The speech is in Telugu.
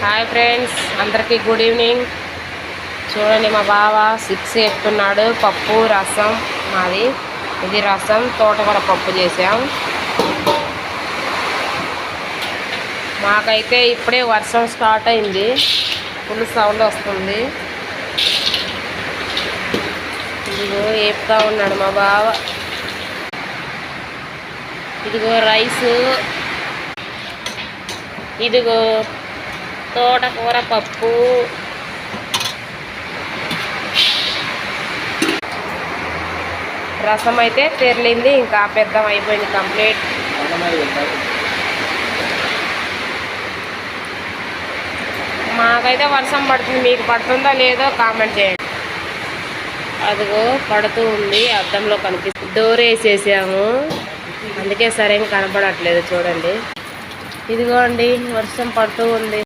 హాయ్ ఫ్రెండ్స్, అందరికీ గుడ్ ఈవినింగ్. చూడండి, మా బావ 6 చెప్తున్నాడు. పప్పు రసం మాది. ఇది రసం, తోటకూర పప్పు చేసాం. మాకైతే ఇప్పుడే వర్షం స్టార్ట్ అయింది. ఫుల్ సౌండ్ వస్తుంది. ఇదిగో ఏపుతా ఉన్నాడు మా బావ. ఇదిగో రైసు, ఇదిగో తోటకూర పప్పు, రసం అయితే తెరలింది. ఇంకా పెద్దం అయిపోయింది కంప్లీట్. మాకైతే వర్షం పడుతుంది. మీకు పడుతుందో లేదో కామెంట్ చేయండి. అదిగో పడుతూ ఉంది. అద్దంలో కనిపిస్తుంది. డోర్ వేసేసాము, అందుకే సరైన కనపడట్లేదు. చూడండి, ఇదిగో అండి వర్షం పడుతూ ఉంది.